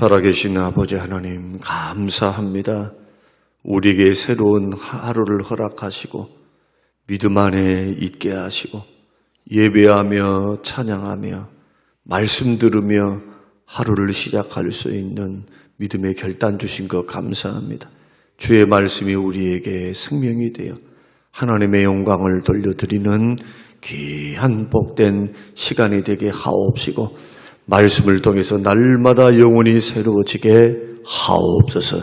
살아계신 아버지 하나님 감사합니다. 우리에게 새로운 하루를 허락하시고 믿음 안에 있게 하시고 예배하며 찬양하며 말씀 들으며 하루를 시작할 수 있는 믿음의 결단 주신 것 감사합니다. 주의 말씀이 우리에게 생명이 되어 하나님의 영광을 돌려드리는 귀한 복된 시간이 되게 하옵시고 말씀을 통해서 날마다 영혼이 새로워지게 하옵소서.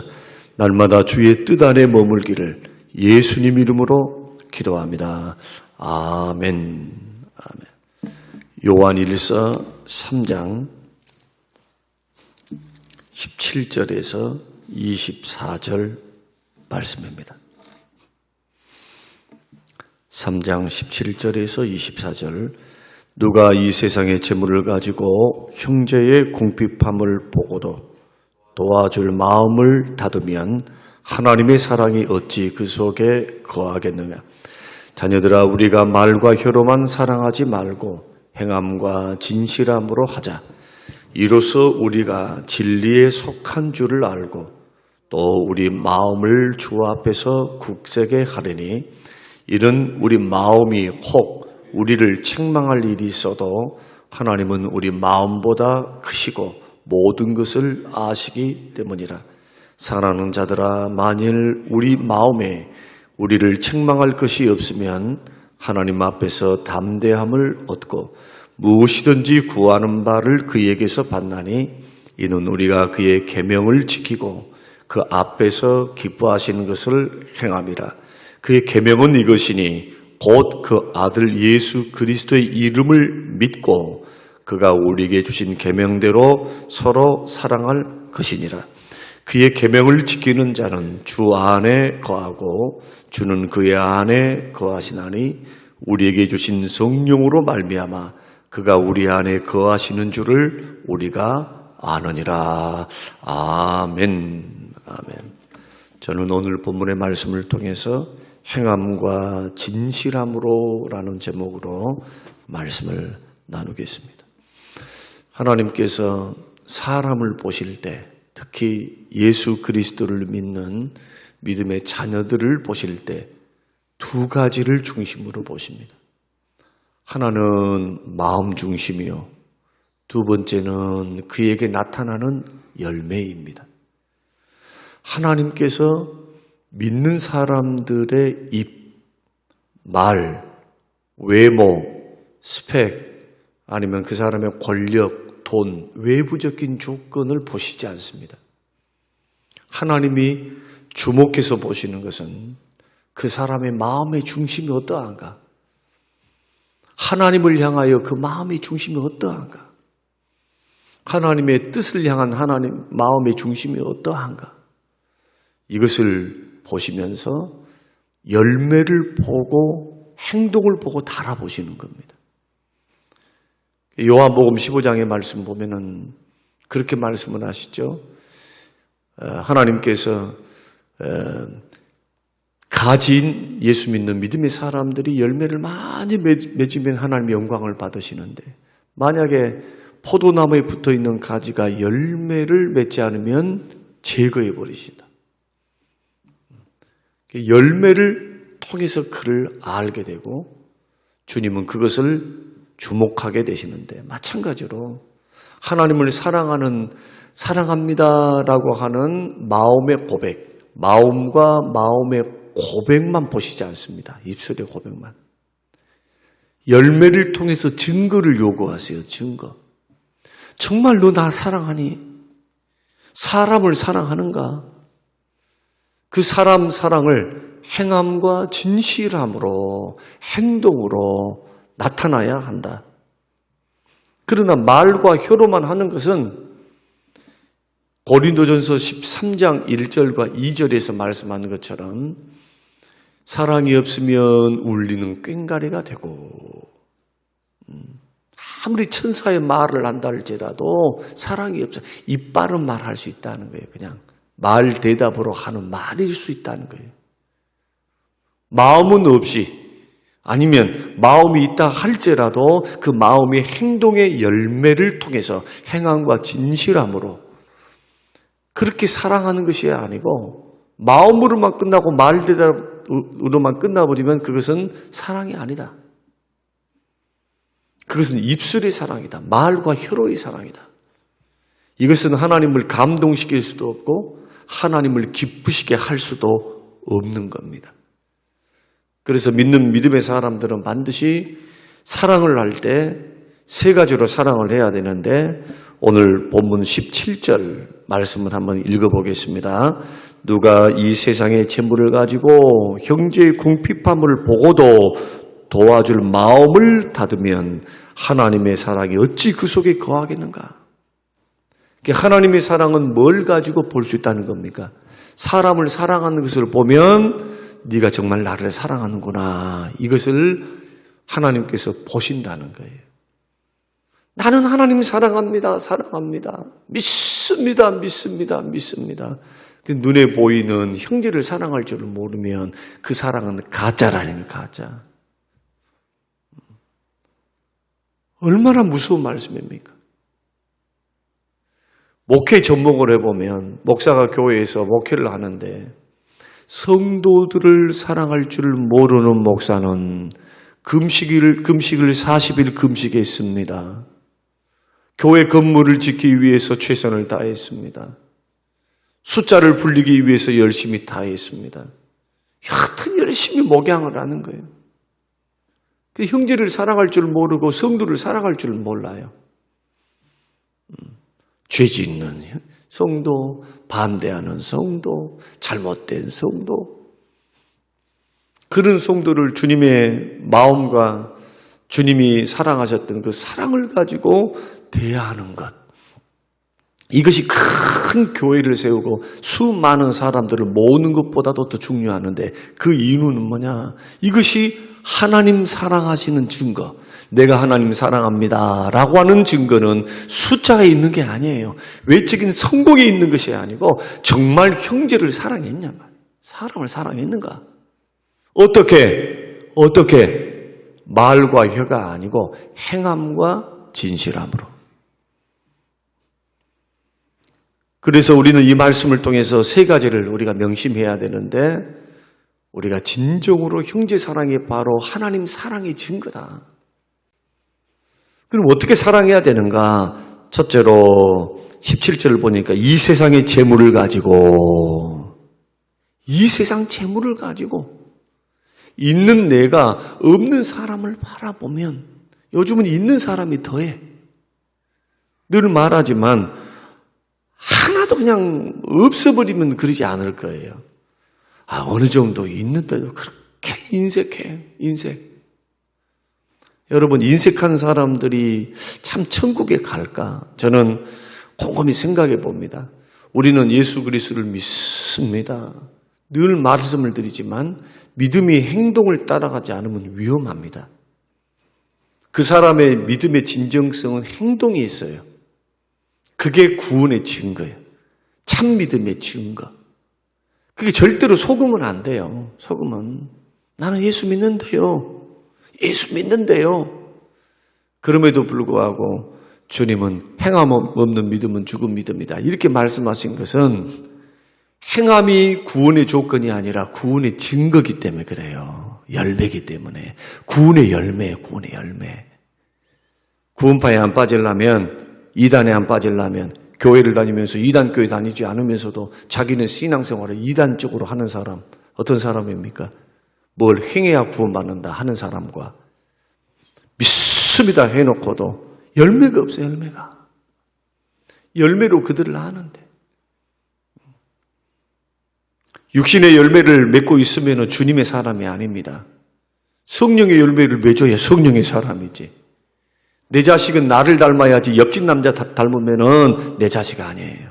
날마다 주의 뜻 안에 머물기를 예수님 이름으로 기도합니다. 아멘. 아멘. 요한일서 3장 17절에서 24절 말씀입니다. 3장 17절에서 24절. 누가 이 세상의 재물을 가지고 형제의 궁핍함을 보고도 도와줄 마음을 닫으면 하나님의 사랑이 어찌 그 속에 거하겠느냐. 자녀들아, 우리가 말과 혀로만 사랑하지 말고 행함과 진실함으로 하자. 이로써 우리가 진리에 속한 줄을 알고 또 우리 마음을 주 앞에서 굳세게 하리니 이는 우리 마음이 혹 우리를 책망할 일이 있어도 하나님은 우리 마음보다 크시고 모든 것을 아시기 때문이라. 사랑하는 자들아, 만일 우리 마음에 우리를 책망할 것이 없으면 하나님 앞에서 담대함을 얻고 무엇이든지 구하는 바를 그에게서 받나니 이는 우리가 그의 계명을 지키고 그 앞에서 기뻐하시는 것을 행함이라. 그의 계명은 이것이니 곧 그 아들 예수 그리스도의 이름을 믿고 그가 우리에게 주신 계명대로 서로 사랑할 것이니라. 그의 계명을 지키는 자는 주 안에 거하고 주는 그의 안에 거하시나니 우리에게 주신 성령으로 말미암아 그가 우리 안에 거하시는 줄을 우리가 아느니라. 아멘. 아멘. 저는 오늘 본문의 말씀을 통해서 행함과 진실함으로 라는 제목으로 말씀을 나누겠습니다. 하나님께서 사람을 보실 때, 특히 예수 그리스도를 믿는 믿음의 자녀들을 보실 때 두 가지를 중심으로 보십니다. 하나는 마음 중심이요, 두 번째는 그에게 나타나는 열매입니다. 하나님께서 믿는 사람들의 입, 말, 외모, 스펙, 아니면 그 사람의 권력, 돈, 외부적인 조건을 보시지 않습니다. 하나님이 주목해서 보시는 것은 그 사람의 마음의 중심이 어떠한가? 하나님을 향하여 그 마음의 중심이 어떠한가? 하나님의 뜻을 향한 하나님 마음의 중심이 어떠한가? 이것을 보시면서 열매를 보고 행동을 보고 달아보시는 겁니다. 요한복음 15장의 말씀 보면은 그렇게 말씀을 하시죠. 하나님께서 가진 예수 믿는 믿음의 사람들이 열매를 많이 맺으면 하나님의 영광을 받으시는데, 만약에 포도나무에 붙어있는 가지가 열매를 맺지 않으면 제거해 버리신다. 열매를 통해서 그를 알게 되고 주님은 그것을 주목하게 되시는데, 마찬가지로 하나님을 사랑합니다라고 하는 마음의 고백, 마음과 마음의 고백만 보시지 않습니다. 입술의 고백만. 열매를 통해서 증거를 요구하세요. 증거. 정말 너 나 사랑하니? 사람을 사랑하는가? 그 사람 사랑을 행함과 진실함으로, 행동으로 나타나야 한다. 그러나 말과 혀로만 하는 것은 고린도전서 13장 1절과 2절에서 말씀하는 것처럼 사랑이 없으면 울리는 꽹가리가 되고, 아무리 천사의 말을 한다 할지라도 사랑이 없어 이빨은 말할 수 있다는 거예요. 그냥 말 대답으로 하는 말일 수 있다는 거예요. 마음은 없이, 아니면 마음이 있다 할지라도 그 마음이 행동의 열매를 통해서 행함과 진실함으로 그렇게 사랑하는 것이 아니고 마음으로만 끝나고 말대로만 끝나버리면 그것은 사랑이 아니다. 그것은 입술의 사랑이다. 말과 혀로의 사랑이다. 이것은 하나님을 감동시킬 수도 없고 하나님을 기쁘시게 할 수도 없는 겁니다. 그래서 믿는 믿음의 사람들은 반드시 사랑을 할 때 세 가지로 사랑을 해야 되는데 오늘 본문 17절 말씀을 한번 읽어보겠습니다. 누가 이 세상의 재물을 가지고 형제의 궁핍함을 보고도 도와줄 마음을 닫으면 하나님의 사랑이 어찌 그 속에 거하겠는가? 하나님의 사랑은 뭘 가지고 볼 수 있다는 겁니까? 사람을 사랑하는 것을 보면 네가 정말 나를 사랑하는구나. 이것을 하나님께서 보신다는 거예요. 나는 하나님 사랑합니다. 사랑합니다. 믿습니다. 믿습니다. 믿습니다. 눈에 보이는 형제를 사랑할 줄 모르면 그 사랑은 가짜라는 가짜. 얼마나 무서운 말씀입니까? 목회 전목을 해보면 목사가 교회에서 목회를 하는데 성도들을 사랑할 줄 모르는 목사는 금식을 40일 금식했습니다. 교회 건물을 짓기 위해서 최선을 다했습니다. 숫자를 불리기 위해서 열심히 다했습니다. 하여튼 열심히 목양을 하는 거예요. 그 형제를 사랑할 줄 모르고 성도를 사랑할 줄 몰라요. 죄 짓는 성도, 반대하는 성도, 잘못된 성도. 그런 성도를 주님의 마음과 주님이 사랑하셨던 그 사랑을 가지고 대하는 것. 이것이 큰 교회를 세우고 수많은 사람들을 모으는 것보다도 더 중요하는데 그 이유는 뭐냐? 이것이 하나님 사랑하시는 증거. 내가 하나님 사랑합니다 라고 하는 증거는 숫자에 있는 게 아니에요. 외적인 성공에 있는 것이 아니고 정말 형제를 사랑했냐 말이에요. 사람을 사랑했는가? 어떻게? 말과 혀가 아니고 행함과 진실함으로. 그래서 우리는 이 말씀을 통해서 세 가지를 우리가 명심해야 되는데 우리가 진정으로 형제 사랑이 바로 하나님 사랑의 증거다. 그럼 어떻게 사랑해야 되는가? 첫째로 17절을 보니까 이 세상의 재물을 가지고 있는 내가 없는 사람을 바라보면 요즘은 있는 사람이 더해. 늘 말하지만 하나도 그냥 없어버리면 그러지 않을 거예요. 어느 정도 있는데도 그렇게 인색. 여러분, 인색한 사람들이 참 천국에 갈까? 저는 곰곰이 생각해 봅니다. 우리는 예수 그리스도를 믿습니다. 늘 말씀을 드리지만 믿음이 행동을 따라가지 않으면 위험합니다. 그 사람의 믿음의 진정성은 행동이 있어요. 그게 구원의 증거예요. 참 믿음의 증거. 그게 절대로 속으면 안 돼요. 속으면 나는 예수 믿는데요. 그럼에도 불구하고 주님은 행함 없는 믿음은 죽은 믿음이다. 이렇게 말씀하신 것은 행함이 구원의 조건이 아니라 구원의 증거이기 때문에 그래요. 열매이기 때문에. 구원의 열매. 구원파에 안 빠지려면, 이단에 안 빠지려면 교회를 다니면서 이단 교회 다니지 않으면서도 자기는 신앙생활을 이단적으로 하는 사람, 어떤 사람입니까? 뭘 행해야 구원받는다 하는 사람과 믿습니다 해놓고도 열매가 없어요. 열매로 그들을 아는데 육신의 열매를 맺고 있으면 주님의 사람이 아닙니다. 성령의 열매를 맺어야 성령의 사람이지. 내 자식은 나를 닮아야지 옆집 남자 닮으면 내 자식 아니에요.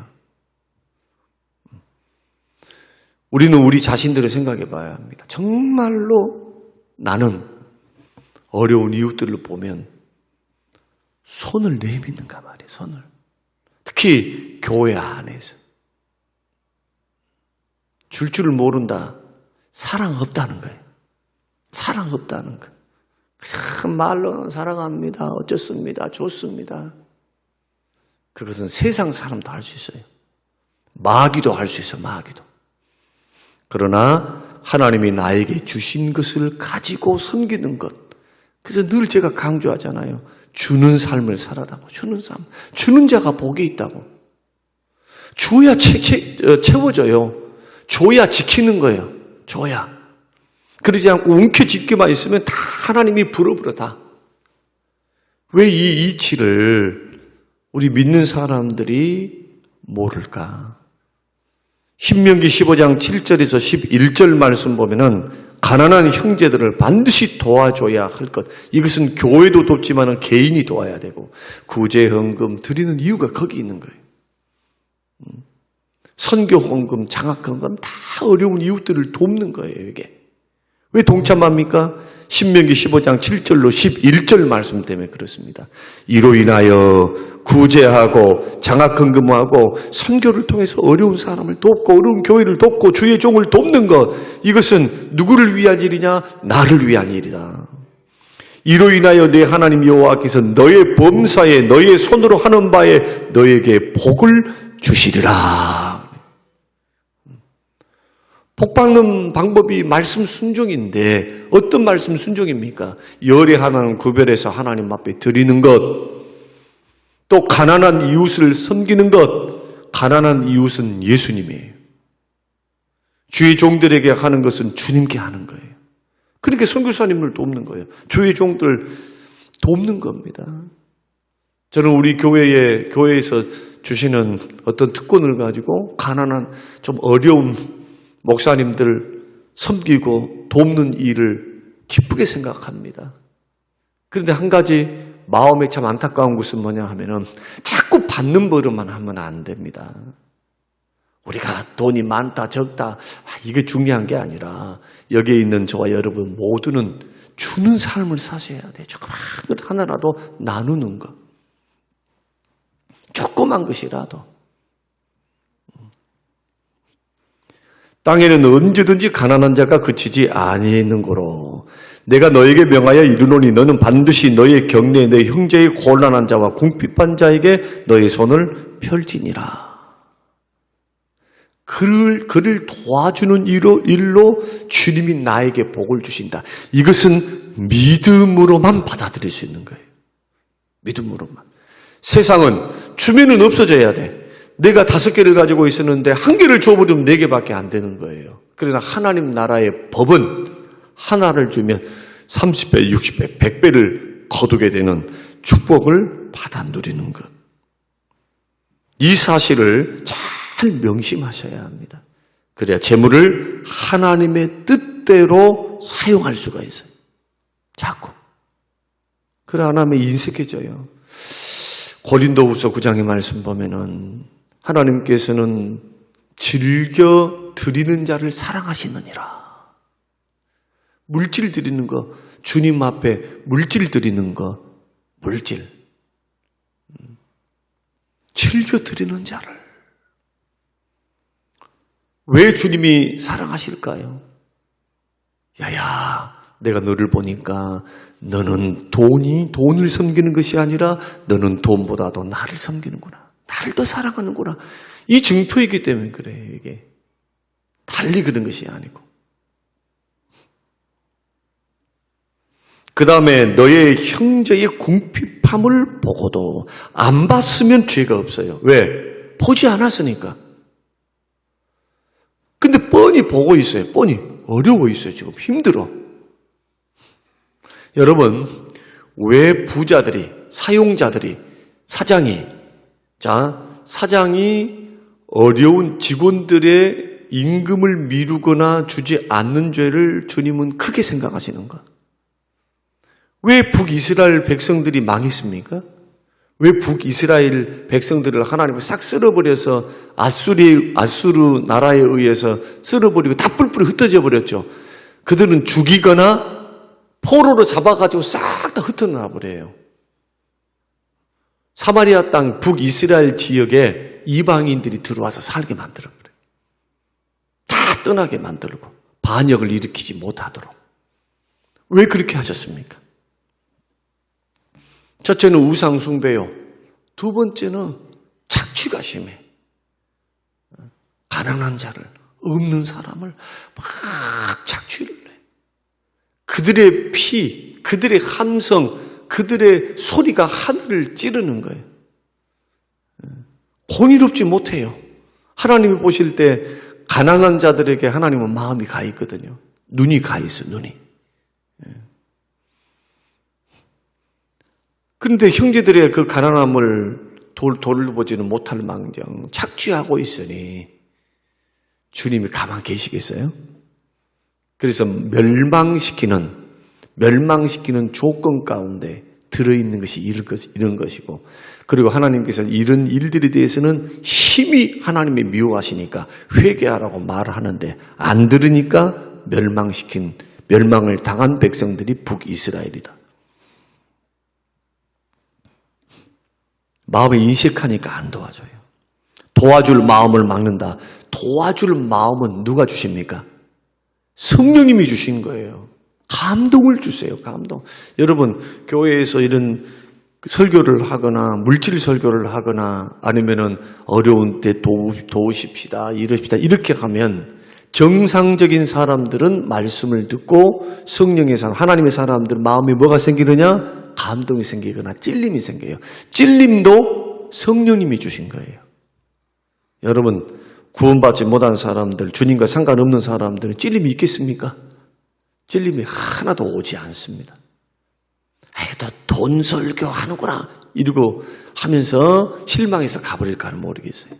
우리는 우리 자신들을 생각해 봐야 합니다. 정말로 나는 어려운 이웃들을 보면 손을 내미는가 말이에요. 손을. 특히 교회 안에서. 줄 모른다. 사랑 없다는 거예요. 사랑 없다는 거. 그냥 말로는 사랑합니다. 어쩌습니다. 좋습니다. 그것은 세상 사람도 할 수 있어요. 마귀도 할 수 있어, 마귀도. 그러나 하나님이 나에게 주신 것을 가지고 섬기는 것. 그래서 늘 제가 강조하잖아요. 주는 삶을 살아라고. 주는 삶. 주는 자가 복이 있다고. 줘야 채워져요. 줘야 지키는 거예요. 줘야. 그러지 않고 움켜쥐기만 있으면 다 하나님이 불어버려 다. 왜 이 이치를 우리 믿는 사람들이 모를까? 신명기 15장 7절에서 11절 말씀 보면은 가난한 형제들을 반드시 도와줘야 할 것. 이것은 교회도 돕지만 개인이 도와야 되고 구제 헌금 드리는 이유가 거기 있는 거예요. 선교 헌금, 장학 헌금 다 어려운 이웃들을 돕는 거예요, 이게. 왜 동참합니까? 신명기 15장 7절로 11절 말씀 때문에 그렇습니다. 이로 인하여 구제하고 장학헌금하고 선교를 통해서 어려운 사람을 돕고 어려운 교회를 돕고 주의 종을 돕는 것, 이것은 누구를 위한 일이냐? 나를 위한 일이다. 이로 인하여 내 하나님 여호와께서 너의 범사에 너의 손으로 하는 바에 너에게 복을 주시리라. 복 받는 방법이 말씀 순종인데 어떤 말씀 순종입니까? 열의 하나는 구별해서 하나님 앞에 드리는 것, 또 가난한 이웃을 섬기는 것. 가난한 이웃은 예수님이에요. 주의 종들에게 하는 것은 주님께 하는 거예요. 그러니까 선교사님을 돕는 거예요. 주의 종들 돕는 겁니다. 저는 우리 교회에서 주시는 어떤 특권을 가지고 가난한 좀 어려운 목사님들 섬기고 돕는 일을 기쁘게 생각합니다. 그런데 한 가지 마음에 참 안타까운 것은 뭐냐 하면은 자꾸 받는 버릇만 하면 안 됩니다. 우리가 돈이 많다 적다 이게 중요한 게 아니라 여기에 있는 저와 여러분 모두는 주는 삶을 사셔야 돼요. 조그만 것 하나라도 나누는 것. 조그만 것이라도. 땅에는 언제든지 가난한 자가 그치지 아니하는 거로 내가 너에게 명하여 이르노니 너는 반드시 너의 경내에 내 형제의 곤란한 자와 궁핍한 자에게 너의 손을 펼지니라. 그를 도와주는 일로 주님이 나에게 복을 주신다. 이것은 믿음으로만 받아들일 수 있는 거예요. 믿음으로만. 세상은 주면은 없어져야 돼. 내가 5개를 가지고 있었는데 1개를 줘버리면 4개밖에 안 되는 거예요. 그러나 하나님 나라의 법은 하나를 주면 30배, 60배, 100배를 거두게 되는 축복을 받아 누리는 것. 이 사실을 잘 명심하셔야 합니다. 그래야 재물을 하나님의 뜻대로 사용할 수가 있어요. 자꾸. 그래 안 하면 인색해져요. 고린도후서 9장의 말씀 보면은 하나님께서는 즐겨 드리는 자를 사랑하시느니라. 물질 드리는 거, 주님 앞에 물질 드리는 거, 물질. 즐겨 드리는 자를. 왜 주님이 사랑하실까요? 야야, 내가 너를 보니까 너는 돈을 섬기는 것이 아니라 너는 돈보다도 나를 섬기는구나. 나를 더 사랑하는구나. 이 증표이기 때문에 그래요, 이게. 달리 그런 것이 아니고. 그 다음에 너의 형제의 궁핍함을 보고도 안 봤으면 죄가 없어요. 왜? 보지 않았으니까. 근데 뻔히 보고 있어요. 뻔히. 어려워 있어요. 지금 힘들어. 여러분, 왜 부자들이, 사용자들이, 사장이 어려운 직원들의 임금을 미루거나 주지 않는 죄를 주님은 크게 생각하시는가? 왜 북이스라엘 백성들이 망했습니까? 왜 북이스라엘 백성들을 하나님이 싹 쓸어버려서 아수르 나라에 의해서 쓸어버리고 다 뿔뿔이 흩어져 버렸죠. 그들은 죽이거나 포로로 잡아가지고 싹 다 흩어놔 버려요. 사마리아 땅 북이스라엘 지역에 이방인들이 들어와서 살게 만들어버려요. 다 떠나게 만들고 반역을 일으키지 못하도록. 왜 그렇게 하셨습니까? 첫째는 우상 숭배요. 두 번째는 착취가 심해. 가난한 자를, 없는 사람을 막 착취를 해. 그들의 피, 그들의 함성, 그들의 소리가 하늘을 찌르는 거예요. 공의롭지 못해요. 하나님이 보실 때 가난한 자들에게 하나님은 마음이 가 있거든요. 눈이 가 있어요, 눈이. 그런데 형제들의 그 가난함을 돌보지는 못할 망정 착취하고 있으니 주님이 가만 계시겠어요? 그래서 멸망시키는 조건 가운데 들어있는 것이 이런 것이고, 그리고 하나님께서 이런 일들에 대해서는 심히 하나님이 미워하시니까 회개하라고 말을 하는데 안 들으니까 멸망을 당한 백성들이 북이스라엘이다. 마음에 인식하니까 안 도와줘요. 도와줄 마음을 막는다. 도와줄 마음은 누가 주십니까? 성령님이 주신 거예요. 감동을 주세요. 감동. 여러분, 교회에서 이런 설교를 하거나 물질 설교를 하거나 아니면은 어려운 때 도우십시다, 이러십시다 이렇게 하면 정상적인 사람들은 말씀을 듣고 성령의 사람, 하나님의 사람들 마음에 뭐가 생기느냐? 감동이 생기거나 찔림이 생겨요. 찔림도 성령님이 주신 거예요. 여러분, 구원받지 못한 사람들, 주님과 상관없는 사람들은 찔림이 있겠습니까? 찔림이 하나도 오지 않습니다. 또 돈 설교 하는구나 이러고 하면서 실망해서 가버릴까는 모르겠어요.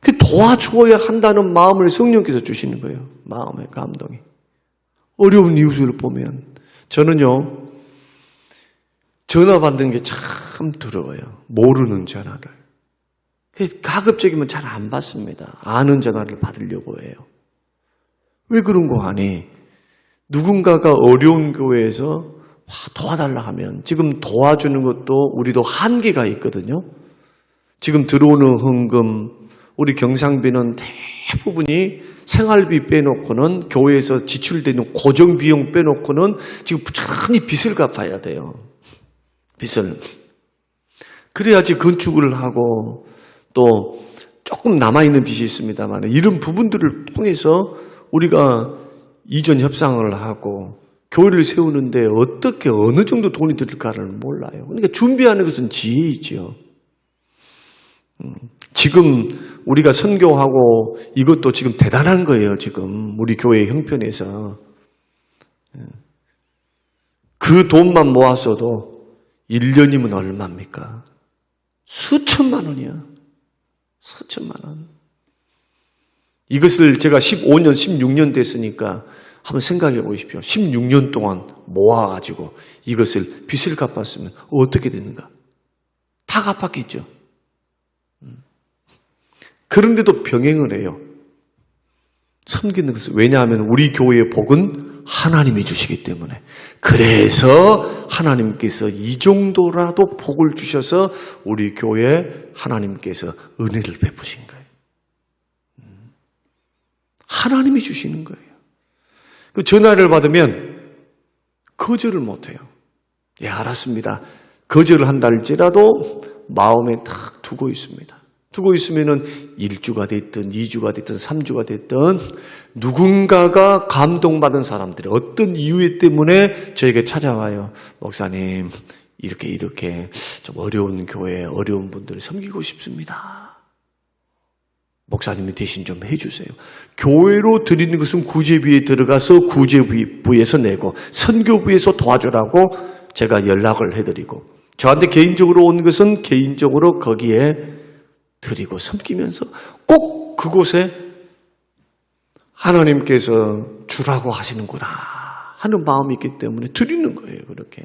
그 도와주어야 한다는 마음을 성령께서 주시는 거예요. 마음의 감동이. 어려운 이웃을 보면 저는요, 전화 받는 게 참 두려워요. 모르는 전화를. 가급적이면 잘 안 받습니다. 아는 전화를 받으려고 해요. 왜 그런 거 하니? 누군가가 어려운 교회에서 도와달라 하면 지금 도와주는 것도 우리도 한계가 있거든요. 지금 들어오는 헌금, 우리 경상비는 대부분이 생활비 빼놓고는 교회에서 지출되는 고정비용 빼놓고는 지금 부지런히 빚을 갚아야 돼요. 빚을. 그래야지 건축을 하고 또 조금 남아있는 빚이 있습니다만 이런 부분들을 통해서 우리가 이전 협상을 하고 교회를 세우는데 어떻게 어느 정도 돈이 들을까를 몰라요. 그러니까 준비하는 것은 지혜이죠. 지금 우리가 선교하고 이것도 지금 대단한 거예요. 지금 우리 교회 형편에서 그 돈만 모았어도 1년이면 얼마입니까? 수천만 원이야. 수천만 원. 이것을 제가 15년, 16년 됐으니까 한번 생각해 보십시오. 16년 동안 모아가지고 이것을 빚을 갚았으면 어떻게 되는가? 다 갚았겠죠. 그런데도 병행을 해요. 섬기는 것은 왜냐하면 우리 교회의 복은 하나님이 주시기 때문에. 그래서 하나님께서 이 정도라도 복을 주셔서 우리 교회에 하나님께서 은혜를 베푸신 거예요. 하나님이 주시는 거예요. 그 전화를 받으면 거절을 못해요. 예, 알았습니다. 거절을 한다 할지라도 마음에 딱 두고 있습니다. 두고 있으면은 1주가 됐든 2주가 됐든 3주가 됐든 누군가가 감동받은 사람들이 어떤 이유 때문에 저에게 찾아와요. 목사님, 이렇게 좀 어려운 교회, 어려운 분들을 섬기고 싶습니다. 목사님이 대신 좀 해주세요. 교회로 드리는 것은 구제부에 들어가서 구제부에서 내고 선교부에서 도와주라고 제가 연락을 해드리고 저한테 개인적으로 온 것은 개인적으로 거기에 드리고 섬기면서 꼭 그곳에 하나님께서 주라고 하시는구나 하는 마음이 있기 때문에 드리는 거예요. 그렇게.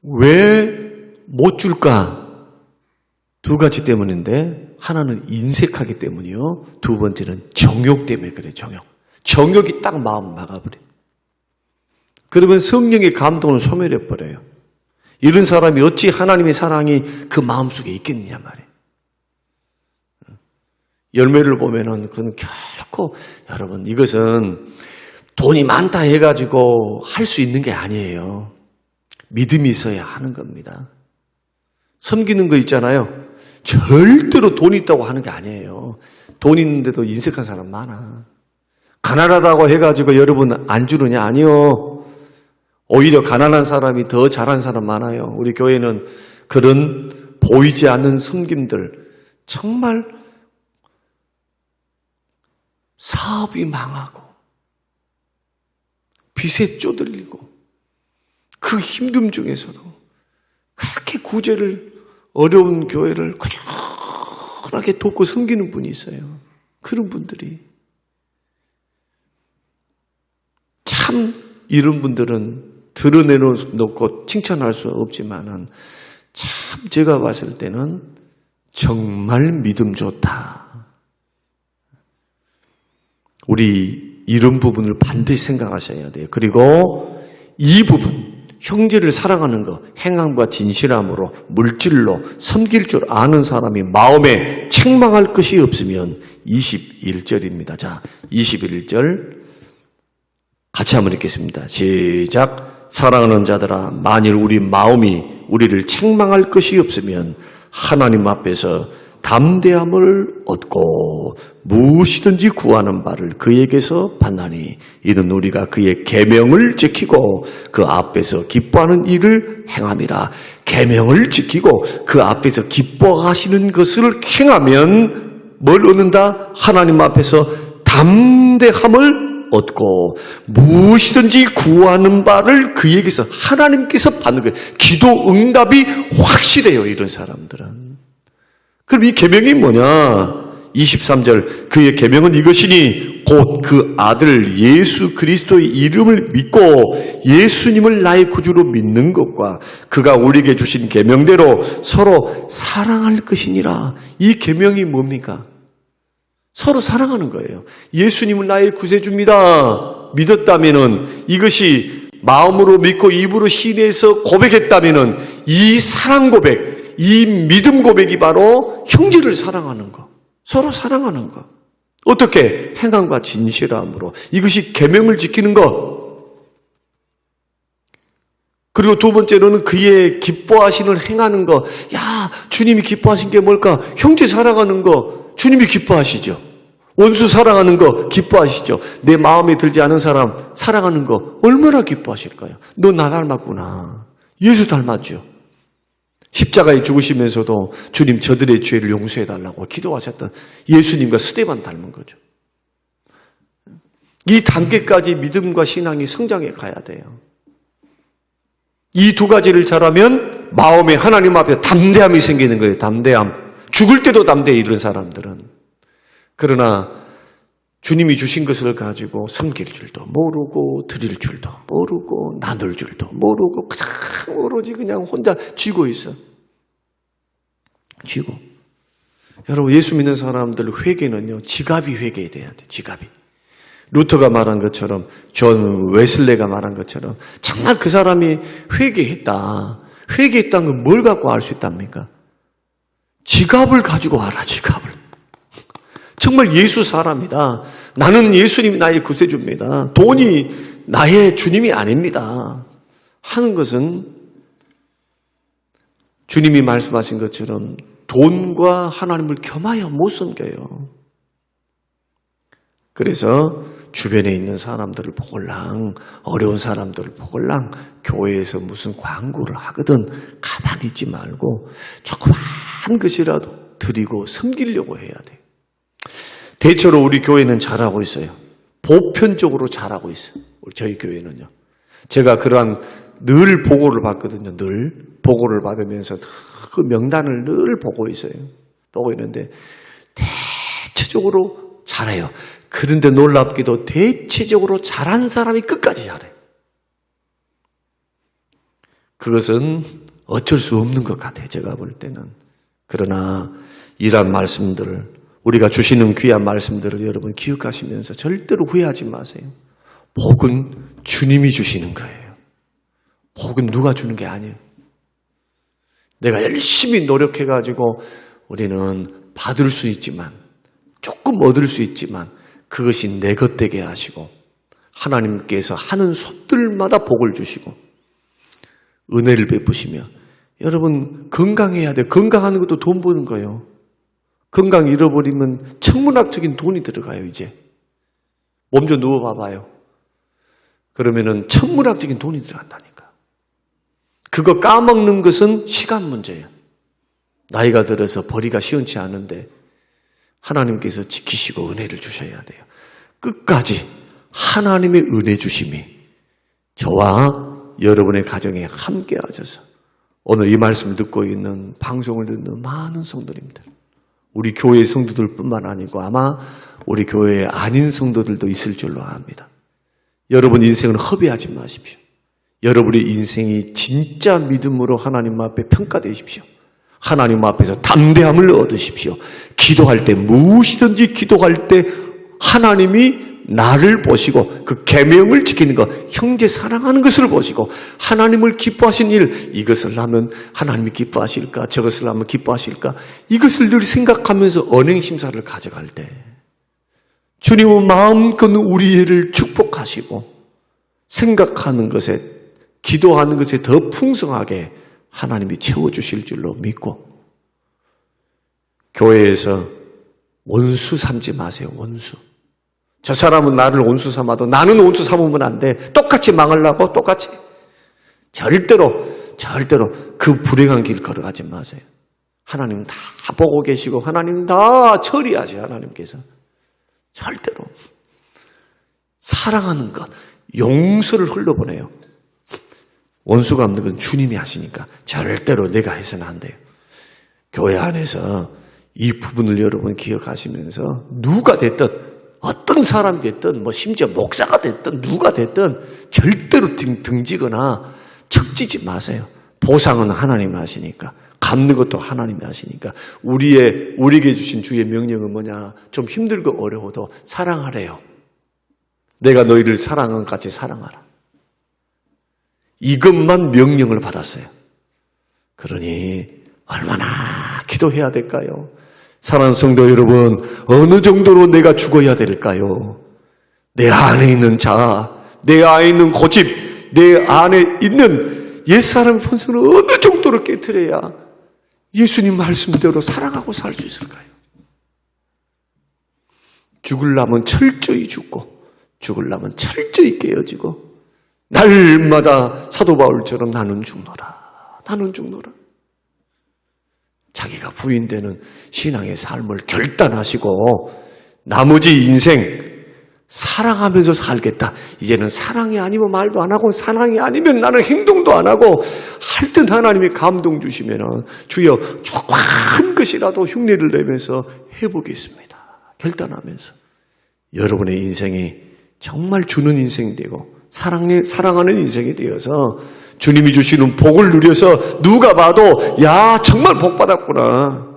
왜 못 줄까? 두 가지 때문인데 하나는 인색하기 때문이요. 두 번째는 정욕 때문에 그래요. 정욕이 딱 마음 막아버려요. 그러면 성령의 감동을 소멸해버려요. 이런 사람이 어찌 하나님의 사랑이 그 마음속에 있겠느냐 말이에요. 열매를 보면은 그건 결코 여러분 이것은 돈이 많다 해가지고 할 수 있는 게 아니에요. 믿음이 있어야 하는 겁니다. 섬기는 거 있잖아요. 절대로 돈 있다고 하는 게 아니에요. 돈 있는데도 인색한 사람 많아. 가난하다고 해가지고 여러분 안 주느냐? 아니요. 오히려 가난한 사람이 더 잘한 사람 많아요. 우리 교회는 그런 보이지 않는 섬김들, 정말 사업이 망하고 빚에 쪼들리고 그 힘듦 중에서도 그렇게 구제를, 어려운 교회를 꾸준하게 돕고 섬기는 분이 있어요. 그런 분들이 참, 이런 분들은 드러내놓고 칭찬할 수 없지만은 참 제가 봤을 때는 정말 믿음 좋다. 우리 이런 부분을 반드시 생각하셔야 돼요. 그리고 이 부분, 형제를 사랑하는 것, 행함과 진실함으로 물질로 섬길 줄 아는 사람이 마음에 책망할 것이 없으면 21절입니다. 자, 21절 같이 한번 읽겠습니다. 시작. 사랑하는 자들아, 만일 우리 마음이 우리를 책망할 것이 없으면 하나님 앞에서 담대함을 얻고 무엇이든지 구하는 바를 그에게서 받나니 이는 우리가 그의 계명을 지키고 그 앞에서 기뻐하는 일을 행함이라. 계명을 지키고 그 앞에서 기뻐하시는 것을 행하면 뭘 얻는다? 하나님 앞에서 담대함을 얻고 무엇이든지 구하는 바를 그에게서, 하나님께서 받는 거예요. 기도 응답이 확실해요, 이런 사람들은. 그럼 이 계명이 뭐냐? 23절, 그의 계명은 이것이니 곧 그 아들 예수 그리스도의 이름을 믿고 예수님을 나의 구주로 믿는 것과 그가 우리에게 주신 계명대로 서로 사랑할 것이니라. 이 계명이 뭡니까? 서로 사랑하는 거예요. 예수님을 나의 구세주입니다. 믿었다면은, 이것이 마음으로 믿고 입으로 시인해서 고백했다면은, 이 사랑 고백, 이 믿음 고백이 바로 형제를 사랑하는 거, 서로 사랑하는 거. 어떻게? 행함과 진실함으로. 이것이 계명을 지키는 것. 그리고 두 번째로는 그의 기뻐하시는 행하는 것. 야, 주님이 기뻐하신 게 뭘까? 형제 사랑하는 거 주님이 기뻐하시죠. 원수 사랑하는 거 기뻐하시죠. 내 마음에 들지 않은 사람 사랑하는 거 얼마나 기뻐하실까요? 너 나 닮았구나. 예수 닮았죠. 십자가에 죽으시면서도 주님 저들의 죄를 용서해달라고 기도하셨던 예수님과 스데반 닮은 거죠. 이 단계까지 믿음과 신앙이 성장해 가야 돼요. 이 두 가지를 잘하면 마음에 하나님 앞에 담대함이 생기는 거예요. 담대함. 죽을 때도 담대해, 이런 사람들은. 그러나 주님이 주신 것을 가지고 섬길 줄도 모르고 드릴 줄도 모르고 나눌 줄도 모르고 그냥 오로지 그냥 혼자 쥐고 있어. 쥐고. 여러분, 예수 믿는 사람들 회개는요, 지갑이 회개돼야 돼. 지갑이. 루터가 말한 것처럼, 존 웨슬레가 말한 것처럼 정말 그 사람이 회개했다. 회개했다는 건 뭘 갖고 알 수 있답니까? 지갑을 가지고 알아. 지갑을. 정말 예수 사람이다. 나는 예수님이 나의 구세주입니다. 돈이 나의 주님이 아닙니다. 하는 것은 주님이 말씀하신 것처럼 돈과 하나님을 겸하여 못 섬겨요. 그래서 주변에 있는 사람들을 보걸랑, 어려운 사람들을 보걸랑 교회에서 무슨 광고를 하거든 가만히 있지 말고 조그만 것이라도 드리고 섬기려고 해야 돼. 대체로 우리 교회는 잘하고 있어요. 보편적으로 잘하고 있어요. 저희 교회는요. 제가 그러한 늘 보고를 받거든요. 늘 보고를 받으면서 그 명단을 늘 보고 있어요. 보고 있는데 대체적으로 잘해요. 그런데 놀랍게도 대체적으로 잘한 사람이 끝까지 잘해요. 그것은 어쩔 수 없는 것 같아요. 제가 볼 때는. 그러나 이러한 말씀들을, 우리가 주시는 귀한 말씀들을 여러분 기억하시면서 절대로 후회하지 마세요. 복은 주님이 주시는 거예요. 복은 누가 주는 게 아니에요. 내가 열심히 노력해가지고 우리는 받을 수 있지만, 조금 얻을 수 있지만 그것이 내 것 되게 하시고 하나님께서 하는 손들마다 복을 주시고 은혜를 베푸시며 여러분 건강해야 돼요. 건강하는 것도 돈 버는 거예요. 건강 잃어버리면 천문학적인 돈이 들어가요. 이제 몸 좀 누워봐봐요. 그러면은 천문학적인 돈이 들어간다니까. 그거 까먹는 것은 시간 문제예요. 나이가 들어서 벌이가 시원치 않은데 하나님께서 지키시고 은혜를 주셔야 돼요. 끝까지 하나님의 은혜 주심이 저와 여러분의 가정에 함께 하셔서 오늘 이 말씀을 듣고 있는 방송을 듣는 많은 성도님들, 우리 교회 성도들 뿐만 아니고 아마 우리 교회에 아닌 성도들도 있을 줄로 압니다. 여러분 인생을 허비하지 마십시오. 여러분의 인생이 진짜 믿음으로 하나님 앞에 평가되십시오. 하나님 앞에서 담대함을 얻으십시오. 기도할 때 무엇이든지 기도할 때 하나님이 나를 보시고 그 계명을 지키는 것, 형제 사랑하는 것을 보시고 하나님을 기뻐하신 일, 이것을 하면 하나님이 기뻐하실까, 저것을 하면 기뻐하실까, 이것을 늘 생각하면서 언행심사를 가져갈 때 주님은 마음껏 우리를 축복하시고 생각하는 것에, 기도하는 것에 더 풍성하게 하나님이 채워주실 줄로 믿고, 교회에서 원수 삼지 마세요. 원수. 저 사람은 나를 원수 삼아도 나는 원수 삼으면 안 돼. 똑같이 망하려고 똑같이. 절대로 그 불행한 길 걸어가지 마세요. 하나님은 다 보고 계시고 하나님은 다 처리하세요. 하나님께서. 절대로. 사랑하는 것, 용서를 흘러보내요. 원수 갚는 건 주님이 하시니까 절대로 내가 해서는 안 돼요. 교회 안에서 이 부분을 여러분 기억하시면서 누가 됐든 어떤 사람이 됐든 심지어 목사가 됐든 누가 됐든 절대로 등지거나 척지지 마세요. 보상은 하나님이 하시니까, 갚는 것도 하나님이 하시니까. 우리에게 주신 주의 명령은 뭐냐? 좀 힘들고 어려워도 사랑하래요. 내가 너희를 사랑한 같이 사랑하라. 이것만 명령을 받았어요. 그러니 얼마나 기도해야 될까요? 사랑하는 성도 여러분, 어느 정도로 내가 죽어야 될까요? 내 안에 있는 자아, 내 안에 있는 고집, 내 안에 있는 옛사람의 본성을 어느 정도로 깨트려야 예수님 말씀대로 사랑하고 살 수 있을까요? 죽으려면 철저히 죽고 죽으려면 철저히 깨어지고 날마다 사도 바울처럼 나는 죽노라, 나는 죽노라. 자기가 부인되는 신앙의 삶을 결단하시고 나머지 인생 사랑하면서 살겠다. 이제는 사랑이 아니면 말도 안 하고 사랑이 아니면 나는 행동도 안 하고 할 듯 하나님이 감동 주시면 주여 조그만 것이라도 흉내를 내면서 해보겠습니다. 결단하면서 여러분의 인생이 정말 주는 인생이 되고 사랑하는 인생이 되어서 주님이 주시는 복을 누려서 누가 봐도 야 정말 복 받았구나.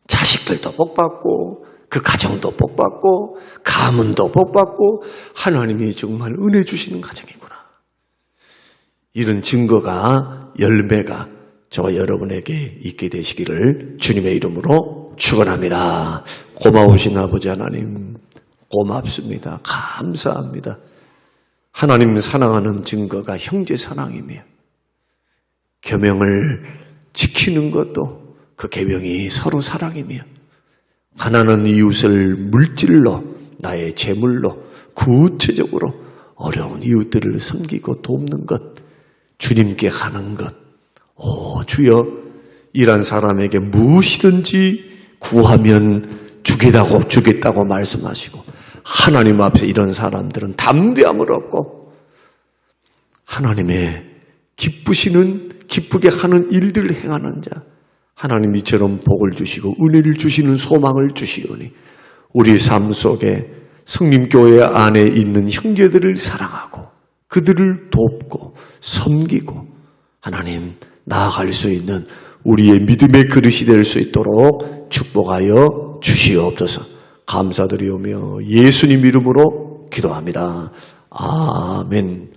자식들도 복 받고 그 가정도 복 받고 가문도 복 받고 하나님이 정말 은혜 주시는 가정이구나. 이런 증거가, 열매가 저와 여러분에게 있게 되시기를 주님의 이름으로 축원합니다. 고마우신 아버지 하나님 고맙습니다. 감사합니다. 하나님 사랑하는 증거가 형제 사랑이며 계명을 지키는 것도 그 계명이 서로 사랑이며 가난한 이웃을 물질로 나의 재물로 구체적으로 어려운 이웃들을 섬기고 돕는 것, 주님께 하는 것. 오 주여, 이란 사람에게 무엇이든지 구하면 주겠다고 말씀하시고 하나님 앞에 이런 사람들은 담대함을 얻고 하나님의 기쁘게 하는 일들을 행하는 자, 하나님 이처럼 복을 주시고 은혜를 주시는 소망을 주시오니 우리 삶 속에 성림교회 안에 있는 형제들을 사랑하고 그들을 돕고 섬기고 하나님 나아갈 수 있는 우리의 믿음의 그릇이 될 수 있도록 축복하여 주시옵소서. 감사드리오며 예수님 이름으로 기도합니다. 아멘.